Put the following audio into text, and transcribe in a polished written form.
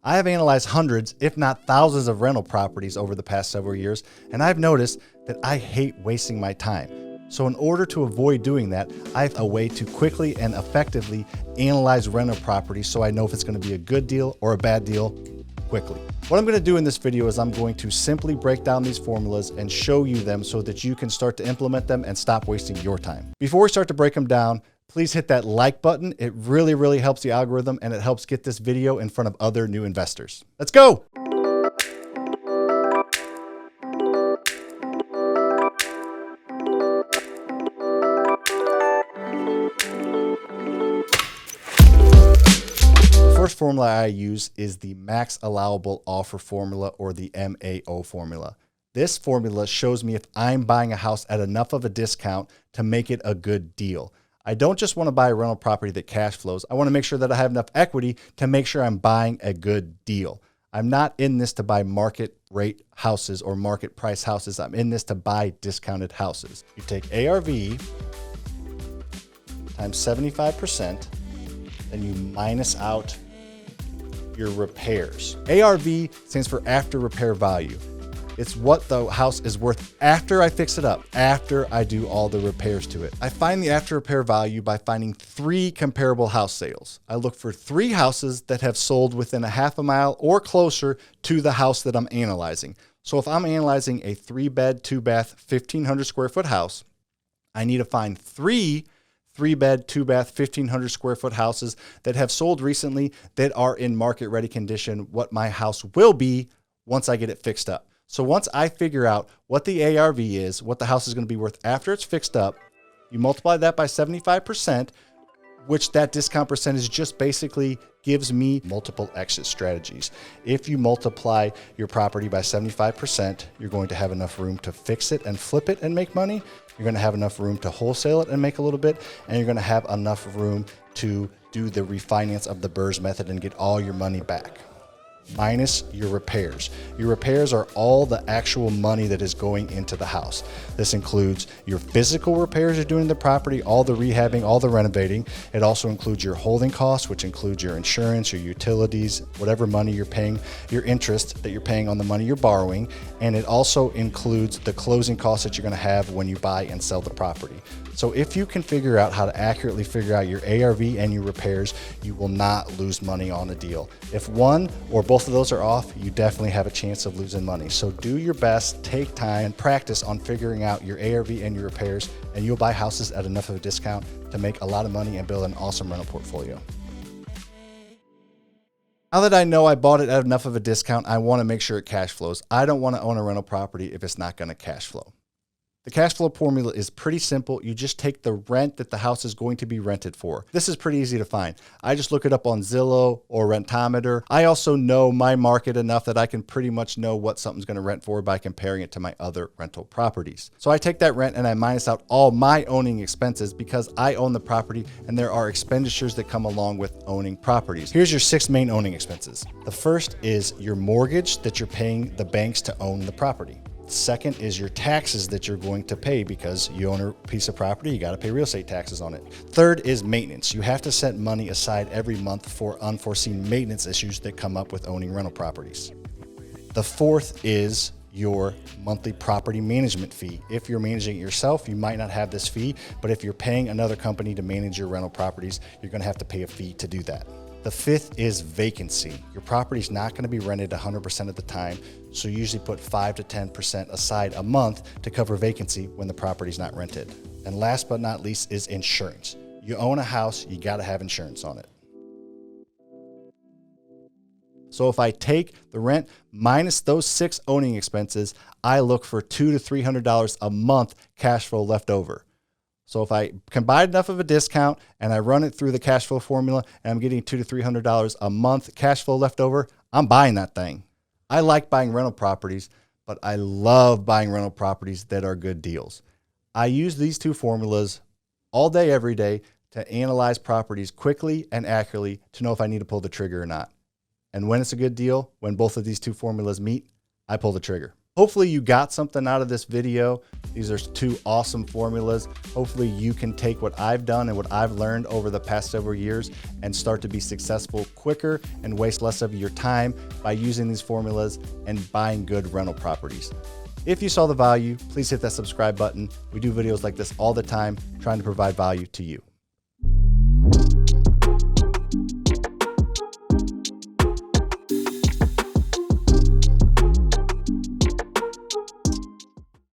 I have analyzed hundreds, if not thousands of rental properties over the past several years, and I've noticed that I hate wasting my time. So in order to avoid doing that, I have a way to quickly and effectively analyze rental properties so I know if it's going to be a good deal or a bad deal quickly. What I'm going to do in this video is I'm going to simply break down these formulas and show you them so that you can start to implement them and stop wasting your time. Before we start to break them down, please hit that like button. It really helps the algorithm and it helps get this video in front of other new investors. Let's go. The first formula I use is the max allowable offer formula, or the M.A.O formula. This formula shows me if I'm buying a house at enough of a discount to make it a good deal. I don't just want to buy a rental property that cash flows. I want to make sure that I have enough equity to make sure I'm buying a good deal. I'm not in this to buy market rate houses or market price houses. I'm in this to buy discounted houses. You take ARV times 75%, then you minus out your repairs. ARV stands for after repair value. It's what the house is worth after I fix it up, after I do all the repairs to it. I find the after repair value by finding 3 comparable house sales. I look for 3 houses that have sold within a half a mile or closer to the house that I'm analyzing. So if I'm analyzing a 3-bed, 2-bath, 1,500 square foot house, I need to find 3 3-bed, 2-bath, 1,500 square foot houses that have sold recently that are in market ready condition, what my house will be once I get it fixed up. So once I figure out what the ARV is, what the house is going to be worth after it's fixed up, you multiply that by 75%, which that discount percentage just basically gives me multiple exit strategies. If you multiply your property by 75%, you're going to have enough room to fix it and flip it and make money. You're going to have enough room to wholesale it and make a little bit, and you're going to have enough room to do the refinance of the BRRRR method and get all your money back. Minus your repairs. Your repairs are all the actual money that is going into the house. This includes your physical repairs you're doing to the property, all the rehabbing, all the renovating. It also includes your holding costs, which includes your insurance, your utilities, whatever money you're paying, your interest that you're paying on the money you're borrowing. And it also includes the closing costs that you're going to have when you buy and sell the property. So if you can figure out how to accurately figure out your ARV and your repairs, you will not lose money on a deal. If one or both of those are off, you definitely have a chance of losing money. So do your best, take time, and practice on figuring out your ARV and your repairs, and you'll buy houses at enough of a discount to make a lot of money and build an awesome rental portfolio. Now that I know I bought it at enough of a discount, I want to make sure it cash flows. I don't want to own a rental property if it's not going to cash flow. The cash flow formula is pretty simple. You just take the rent that the house is going to be rented for. This is pretty easy to find. I just look it up on Zillow or Rentometer. I also know my market enough that I can pretty much know what something's going to rent for by comparing it to my other rental properties. So I take that rent and I minus out all my owning expenses because I own the property and there are expenditures that come along with owning properties. Here's your 6 main owning expenses. The first is your mortgage that you're paying the banks to own the property. Second is your taxes that you're going to pay because you own a piece of property, you got to pay real estate taxes on it. Third is maintenance. You have to set money aside every month for unforeseen maintenance issues that come up with owning rental properties. The fourth is your monthly property management fee. If you're managing it yourself, you might not have this fee, but if you're paying another company to manage your rental properties, you're going to have to pay a fee to do that. The fifth is vacancy. Your property is not going to be rented 100% of the time, so you usually put 5 to 10% aside a month to cover vacancy when the property is not rented. And last but not least is insurance. You own a house, you got to have insurance on it. So if I take the rent minus those 6 owning expenses, I look for $200 to $300 a month cash flow left over. So if I can buy enough of a discount and I run it through the cash flow formula and I'm getting $200 to $300 a month cash flow left over, I'm buying that thing. I like buying rental properties, but I love buying rental properties that are good deals. I use these 2 formulas all day, every day to analyze properties quickly and accurately to know if I need to pull the trigger or not. And when it's a good deal, when both of these 2 formulas meet, I pull the trigger. Hopefully you got something out of this video. These are 2 awesome formulas. Hopefully you can take what I've done and what I've learned over the past several years and start to be successful quicker and waste less of your time by using these formulas and buying good rental properties. If you saw the value, please hit that subscribe button. We do videos like this all the time, trying to provide value to you.